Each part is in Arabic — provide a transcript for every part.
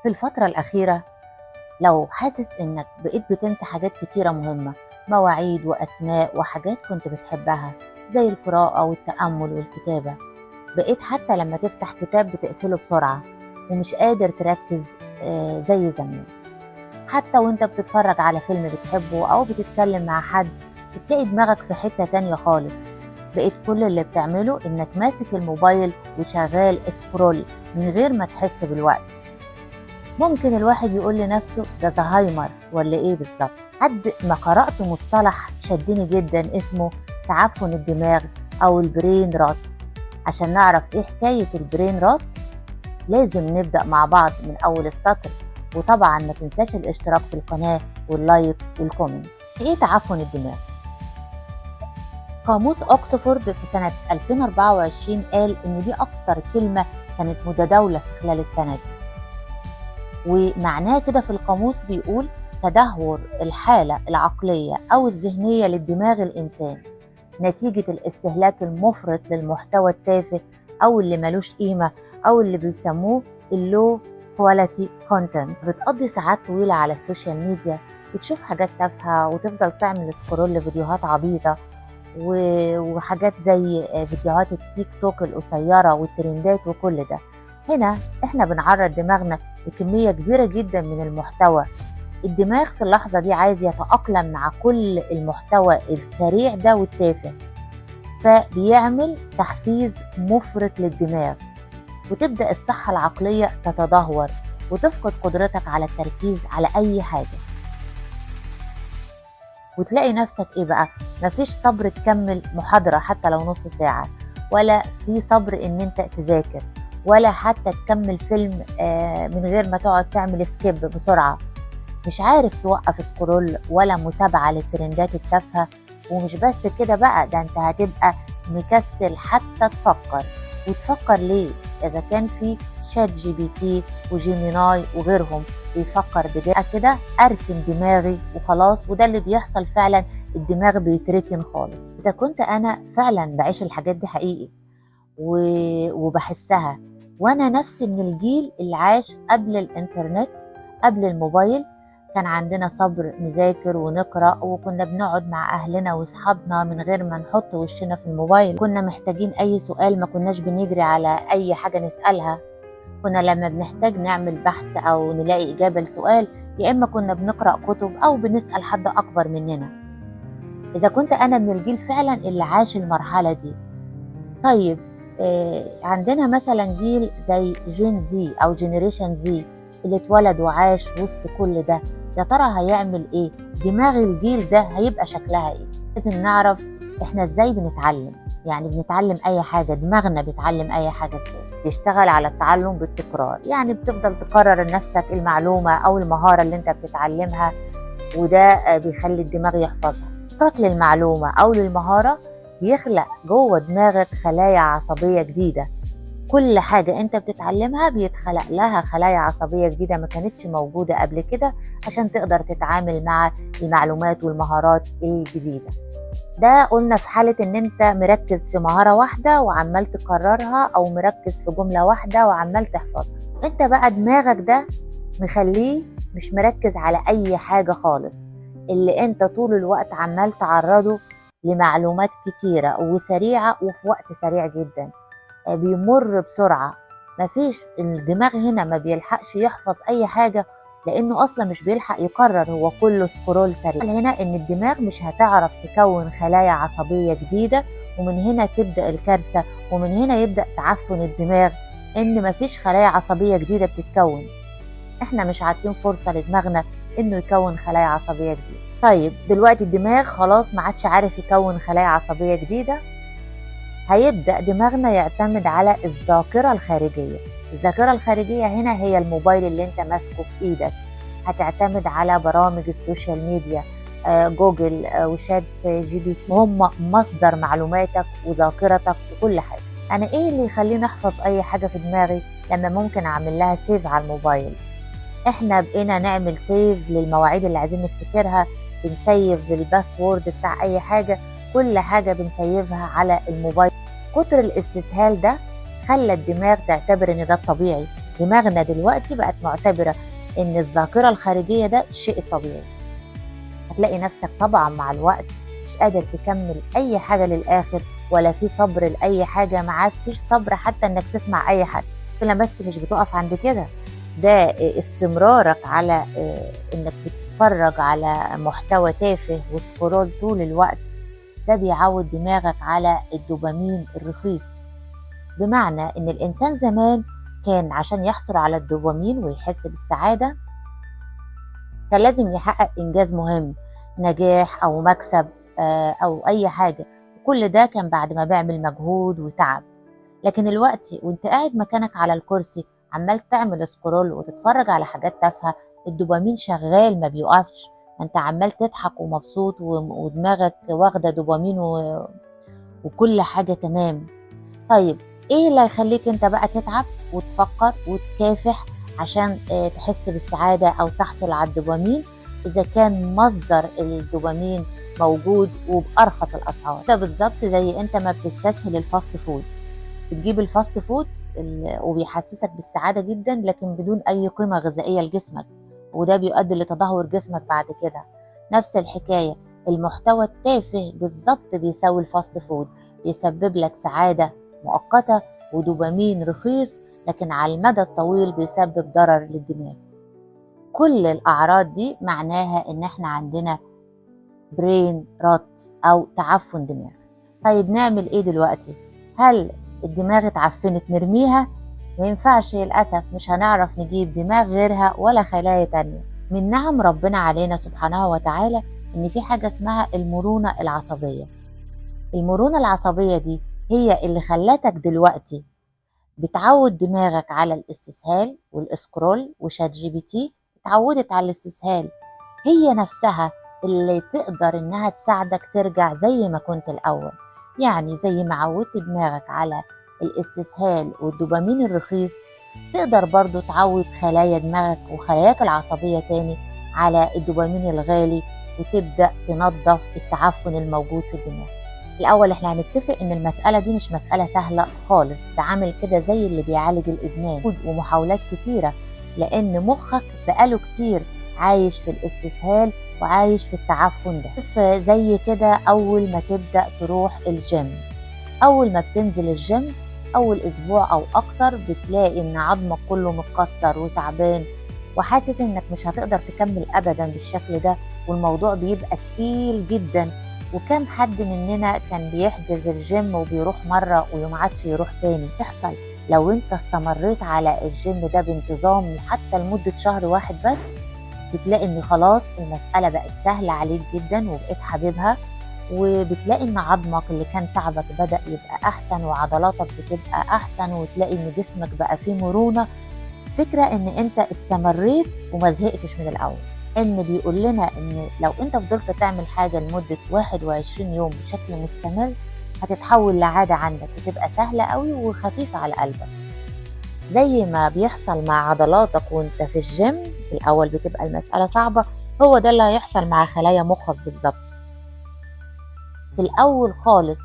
في الفترة الأخيرة لو حاسس إنك بقيت بتنسى حاجات كتيرة مهمة، مواعيد وأسماء وحاجات كنت بتحبها زي القراءة والتأمل والكتابة، بقيت حتى لما تفتح كتاب بتقفله بسرعة ومش قادر تركز زي زمان. حتى وانت بتتفرج على فيلم بتحبه أو بتتكلم مع حد بتلاقي دماغك في حتة تانية خالص. بقيت كل اللي بتعمله إنك ماسك الموبايل وشغال اسكرول من غير ما تحس بالوقت. ممكن الواحد يقول لنفسه ده زهايمر ولا ايه بالظبط. حد ما قرأت مصطلح شدني جدا اسمه تعفن الدماغ او البرين رات. عشان نعرف ايه حكاية البرين رات لازم نبدأ مع بعض من اول السطر، وطبعا ما تنساش الاشتراك في القناة واللايك والكومنت. ايه تعفن الدماغ؟ قاموس اوكسفورد في سنة 2024 قال ان دي اكتر كلمة كانت متداولة في خلال السنة دي، ومعناه كده في القاموس بيقول تدهور الحالة العقلية أو الذهنية للدماغ الإنسان نتيجة الاستهلاك المفرط للمحتوى التافه أو اللي ملوش قيمة أو اللي بيسموه اللو كواليتي كونتنت. بتقضي ساعات طويلة على السوشيال ميديا، بتشوف حاجات تافهة وتفضل تعمل سكرول لفيديوهات عبيطة وحاجات زي فيديوهات التيك توك القصيرة والترندات وكل ده. هنا احنا بنعرض دماغنا لكمية كبيرة جدا من المحتوى. الدماغ في اللحظة دي عايز يتأقلم مع كل المحتوى السريع ده والتافه، فبيعمل تحفيز مفرط للدماغ، وتبدأ الصحة العقلية تتدهور وتفقد قدرتك على التركيز على أي حاجة، وتلاقي نفسك ايه بقى؟ مفيش صبر تكمل محاضرة حتى لو نص ساعة، ولا في صبر ان انت تذاكر، ولا حتى تكمل فيلم من غير ما تقعد تعمل سكيب بسرعة. مش عارف توقف سكرول ولا متابعة للترندات التافهة. ومش بس كده بقى، ده انت هتبقى مكسل حتى تفكر. وتفكر ليه؟ إذا كان في شات جي بي تي وجيميناي وغيرهم بيفكر بجد كده أركن دماغي وخلاص. وده اللي بيحصل فعلا، الدماغ بيتركن خالص. إذا كنت أنا فعلا بعيش الحاجات دي حقيقي وبحسها، وأنا نفسي من الجيل اللي عاش قبل الإنترنت، قبل الموبايل، كان عندنا صبر نذاكر ونقرأ، وكنا بنقعد مع أهلنا وأصحابنا من غير ما نحط وشنا في الموبايل. كنا محتاجين أي سؤال ما كناش بنجري على أي حاجة نسألها. كنا لما بنحتاج نعمل بحث أو نلاقي إجابة لسؤال، يا إما كنا بنقرأ كتب أو بنسأل حد أكبر مننا. إذا كنت أنا من الجيل فعلا اللي عاش المرحلة دي. طيب عندنا مثلا جيل زي جين زي أو جينيريشن زي اللي اتولد وعاش وسط كل ده، يا ترى هيعمل ايه؟ دماغ الجيل ده هيبقى شكلها ايه؟ لازم نعرف احنا ازاي بنتعلم. يعني بنتعلم اي حاجة، دماغنا بيتعلم اي حاجة ازاي؟ بيشتغل على التعلم بالتكرار. يعني بتفضل تكرر لنفسك المعلومة او المهارة اللي انت بتتعلمها، وده بيخلي الدماغ يحفظها. تكرار للمعلومة او للمهارة بيخلق جوه دماغك خلايا عصبية جديدة. كل حاجة انت بتتعلمها بيتخلق لها خلايا عصبية جديدة ما كانتش موجودة قبل كده، عشان تقدر تتعامل مع المعلومات والمهارات الجديدة. ده قلنا في حالة ان انت مركز في مهارة واحدة وعمال تكررها، او مركز في جملة واحدة وعمال تحفظها. انت بقى دماغك ده مخليه مش مركز على اي حاجة خالص، اللي انت طول الوقت عمال تعرضه لمعلومات كتيرة وسريعة وفي وقت سريع جدا، بيمر بسرعة. مفيش الدماغ هنا ما بيلحقش يحفظ أي حاجة، لأنه أصلا مش بيلحق يقرر، هو كله سكرول سريع. هنا إن الدماغ مش هتعرف تكون خلايا عصبية جديدة، ومن هنا تبدأ الكارثة، ومن هنا يبدأ تعفن الدماغ، إن مفيش خلايا عصبية جديدة بتتكون. إحنا مش عاطين فرصة لدماغنا إنه يكون خلايا عصبية جديدة. طيب دلوقتي الدماغ خلاص ما عادش عارف يكون خلايا عصبية جديدة، هيبدأ دماغنا يعتمد على الذاكرة الخارجية. الذاكرة الخارجية هنا هي الموبايل اللي انت ماسكه في ايدك. هتعتمد على برامج السوشيال ميديا، جوجل وشات جي بي تي، هم مصدر معلوماتك وذاكرتك وكل حاجة. انا ايه اللي يخليني احفظ اي حاجة في دماغي لما ممكن اعمل لها سيف على الموبايل؟ احنا بقينا نعمل سيف للمواعيد اللي عايزين نفتكرها، بنسيف الباسورد بتاع اي حاجة، كل حاجة بنسيفها على الموبايل. كتر الاستسهال ده خلى الدماغ تعتبر ان ده الطبيعي، دماغنا دلوقتي بقت معتبرة إن الذاكرة الخارجية ده الشيء الطبيعي. هتلاقي نفسك طبعا مع الوقت مش قادر تكمل أي حاجة للآخر، ولا في صبر لأي حاجة، معاه فيش صبر حتى إنك تسمع أي حد. كده بس مش بتقف عند كده، ده استمرارك على إنك بتتفرج على محتوى تافه وسكرول طول الوقت، ده بيعود دماغك على الدوبامين الرخيص. بمعنى إن الإنسان زمان كان عشان يحصل على الدوبامين ويحس بالسعادة كان لازم يحقق إنجاز مهم، نجاح أو مكسب أو أي حاجة، وكل ده كان بعد ما بيعمل مجهود وتعب. لكن الوقت وانت قاعد مكانك على الكرسي عمال تعمل سكرول وتتفرج على حاجات تافهة، الدوبامين شغال ما بيوقفش، ما انت عمال تضحك ومبسوط ودماغك واخدة دوبامين وكل حاجة تمام. طيب ايه اللي هيخليك انت بقى تتعب وتفكر وتكافح عشان تحس بالسعادة او تحصل على الدوبامين اذا كان مصدر الدوبامين موجود وبأرخص الاسعار؟ ده بالظبط زي انت ما بتستسهل الفاست فود، بتجيب الفاست فود وبيحسسك بالسعادة جدا لكن بدون اي قيمة غذائية لجسمك، وده بيؤدي لتدهور جسمك بعد كده. نفس الحكاية، المحتوى التافه بالظبط بيساوي الفاست فود، بيسبب لك سعادة مؤقتة ودوبامين رخيص، لكن على المدى الطويل بيسبب ضرر للدماغ. كل الأعراض دي معناها إن احنا عندنا برين رات أو تعفن دماغ. طيب نعمل إيه دلوقتي؟ هل الدماغ اتعفنت نرميها؟ ما ينفعش للأسف، مش هنعرف نجيب دماغ غيرها ولا خلايا تانية. من نعم ربنا علينا سبحانه وتعالى إن في حاجة اسمها المرونة العصبية. المرونة العصبية دي هي اللي خلتك دلوقتي بتعود دماغك على الاستسهال والاسكرول، وشات جي بي تي اتعودت على الاستسهال، هي نفسها اللي تقدر انها تساعدك ترجع زي ما كنت الاول. يعني زي ما عودت دماغك على الاستسهال والدوبامين الرخيص، تقدر برضو تعود خلايا دماغك وخلاياك العصبية تاني على الدوبامين الغالي، وتبدأ تنظف التعفن الموجود في الدماغ. الأول احنا هنتفق ان المسألة دي مش مسألة سهلة خالص، ده عامل كده زي اللي بيعالج الإدمان ومحاولات كتيرة، لأن مخك بقاله كتير عايش في الاستسهال وعايش في التعفن ده. زي كده أول ما تبدأ تروح الجيم، أول ما بتنزل الجيم أول أسبوع أو أكتر بتلاقي إن عظمك كله متكسر وتعبان وحاسس إنك مش هتقدر تكمل أبدا بالشكل ده، والموضوع بيبقى تقيل جدا. وكم حد مننا كان بيحجز الجيم وبيروح مرة وما عادش يروح تاني؟ يحصل لو انت استمريت على الجيم ده بانتظام حتى لمدة شهر واحد بس، بتلاقي ان خلاص المسألة بقت سهلة عليك جدا وبقيت حبيبها، وبتلاقي ان عظمك اللي كان تعبك بدأ يبقى احسن وعضلاتك بتبقى احسن، وتلاقي ان جسمك بقى فيه مرونة. فكرة ان انت استمريت وما زهقتش من الاول. ان بيقول لنا ان لو انت فضلت تعمل حاجة لمدة 21 يوم بشكل مستمر هتتحول لعادة عندك وتبقى سهلة قوي وخفيفة على قلبك. زي ما بيحصل مع عضلاتك وانت في الجيم في الاول بتبقى المسألة صعبة، هو ده اللي هيحصل مع خلايا مخك بالظبط. في الاول خالص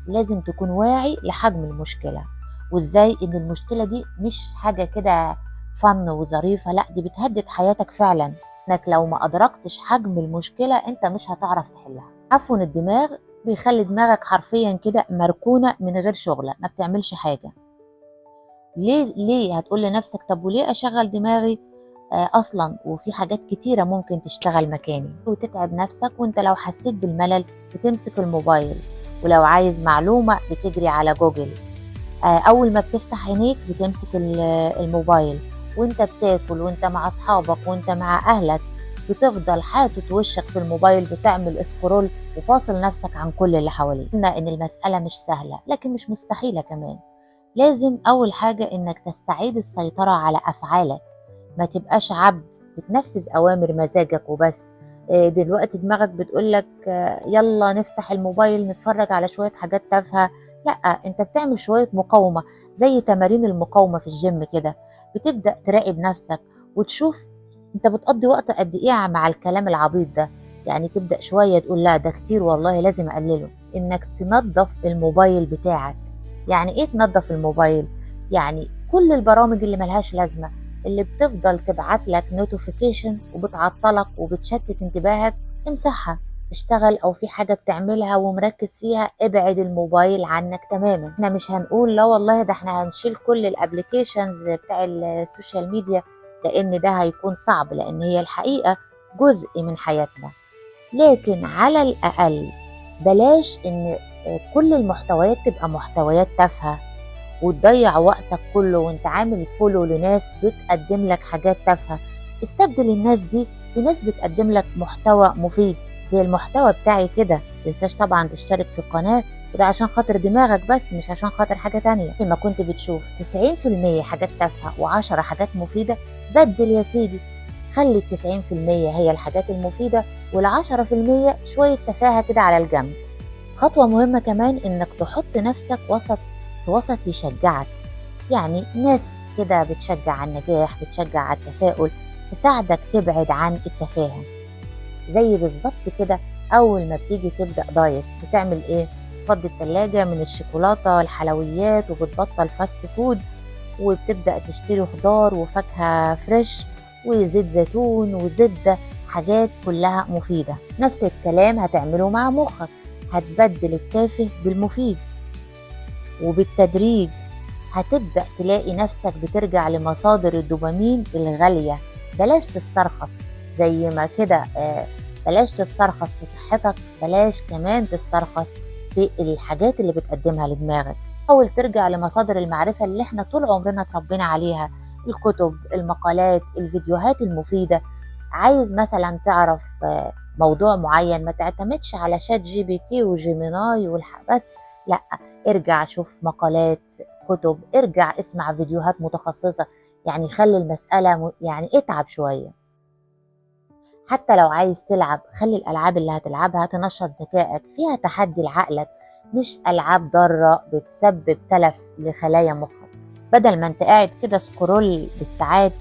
لازم تكون واعي لحجم المشكلة، وازاي ان المشكلة دي مش حاجة كده فن وظريفة، لا دي بتهدد حياتك فعلا، انك لو ما ادركتش حجم المشكلة انت مش هتعرف تحلها. عفن الدماغ بيخلي دماغك حرفيا كده مركونة من غير شغلة، ما بتعملش حاجة. ليه هتقول لنفسك طب وليه اشغل دماغي اصلا وفي حاجات كتيرة ممكن تشتغل مكاني، وتتعب نفسك. وانت لو حسيت بالملل بتمسك الموبايل، ولو عايز معلومة بتجري على جوجل، اول ما بتفتح عينيك بتمسك الموبايل، وانت بتاكل وانت مع اصحابك وانت مع اهلك بتفضل حاطط وشك في الموبايل بتعمل اسكرول وفاصل نفسك عن كل اللي حواليك. قلنا ان المسألة مش سهلة لكن مش مستحيلة كمان. لازم اول حاجة انك تستعيد السيطرة على افعالك، ما تبقاش عبد بتنفذ اوامر مزاجك وبس. دلوقتي دماغك بتقولك يلا نفتح الموبايل نتفرج على شوية حاجات تافهة، لا انت بتعمل شوية مقاومة زي تمارين المقاومة في الجيم كده. بتبدأ تراقب نفسك وتشوف انت بتقضي وقت قد ايه مع الكلام العبيط ده. يعني تبدأ شوية تقول لا ده كتير والله لازم اقلله. انك تنظف الموبايل بتاعك. يعني ايه تنظف الموبايل؟ يعني كل البرامج اللي ملهاش لازمة اللي بتفضل تبعت لك نوتيفيكيشن وبتعطلك وبتشتت انتباهك امسحها. تشتغل او في حاجة بتعملها ومركز فيها، ابعد الموبايل عنك تماما. احنا مش هنقول لا والله ده احنا هنشيل كل الابليكيشنز بتاع السوشيال ميديا، لان ده هيكون صعب، لان هي الحقيقة جزء من حياتنا. لكن على الاقل بلاش ان كل المحتويات تبقى محتويات تافهة وتضيع وقتك كله وانت عامل فولو لناس بتقدم لك حاجات تافهة. استبدل الناس دي بناس بتقدم لك محتوى مفيد زي المحتوى بتاعي كده. متنساش طبعا تشترك في القناة، وده عشان خاطر دماغك بس، مش عشان خاطر حاجة تانية. لما كنت بتشوف 90% حاجات تافهة و10 حاجات مفيدة، بدل يا سيدي، خلي 90% هي الحاجات المفيدة وال10% شوية تفاهة كده على الجنب. خطوة مهمة كمان إنك تحط نفسك في وسط يشجعك، يعني ناس كده بتشجع على النجاح، بتشجع على التفاؤل، تساعدك تبعد عن التفاهة. زي بالظبط كده أول ما بتيجي تبدأ دايت بتعمل إيه؟ تفضي التلاجة من الشوكولاتة والحلويات وبتبطل فاست فود، وبتبدأ تشتري خضار وفاكهة فريش وزيت زيتون وزبدة، حاجات كلها مفيدة. نفس الكلام هتعمله مع مخك، هتبدل التافه بالمفيد، وبالتدريج هتبدأ تلاقي نفسك بترجع لمصادر الدوبامين الغالية. بلاش تسترخص زي ما كده، بلاش تسترخص في صحتك، بلاش كمان تسترخص في الحاجات اللي بتقدمها لدماغك. حاول ترجع لمصادر المعرفة اللي احنا طول عمرنا اتربينا عليها، الكتب، المقالات، الفيديوهات المفيدة. عايز مثلا تعرف موضوع معين، ما تعتمدش على شات جي بي تي وجيميناي بس، لا، ارجع شوف مقالات، كتب، ارجع اسمع فيديوهات متخصصة. يعني خلي المسألة يعني اتعب شوية. حتى لو عايز تلعب، خلي الألعاب اللي هتلعبها تنشط ذكائك، فيها تحدي لعقلك، مش ألعاب ضارة بتسبب تلف لخلايا مخك. بدل ما انت قاعد كده سكرول بالساعات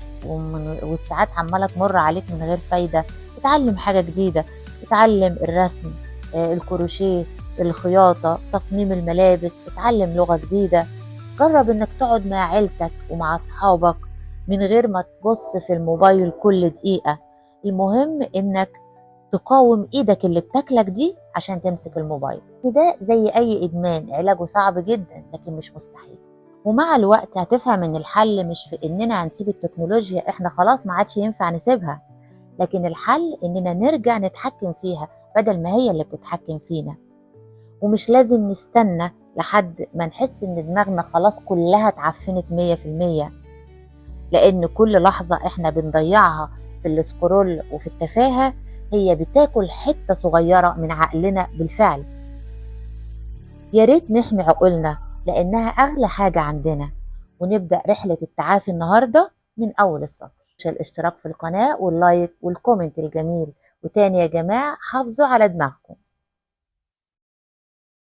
والساعات عمالة تمر عليك من غير فايدة، اتعلم حاجة جديدة، اتعلم الرسم، الكروشيه، الخياطة، تصميم الملابس، اتعلم لغة جديدة. جرب انك تقعد مع عيلتك ومع اصحابك من غير ما تبص في الموبايل كل دقيقة. المهم انك تقاوم ايدك اللي بتاكلك دي عشان تمسك الموبايل. ده زي اي ادمان، علاجه صعب جدا لكن مش مستحيل. ومع الوقت هتفهم ان الحل مش في اننا هنسيب التكنولوجيا، احنا خلاص ما عادش ينفع نسيبها، لكن الحل اننا نرجع نتحكم فيها بدل ما هي اللي بتتحكم فينا. ومش لازم نستنى لحد ما نحس ان دماغنا خلاص كلها اتعفنت 100%، لان كل لحظة احنا بنضيعها في السكرول وفي التفاهة هي بتاكل حتة صغيرة من عقلنا بالفعل. يا ريت نحمي عقولنا لانها اغلى حاجة عندنا، ونبدأ رحلة التعافي النهاردة من اول السطر. الاشتراك في القناة واللايك والكومنت الجميل. وتاني يا جماعة، حافظوا على دماغكم.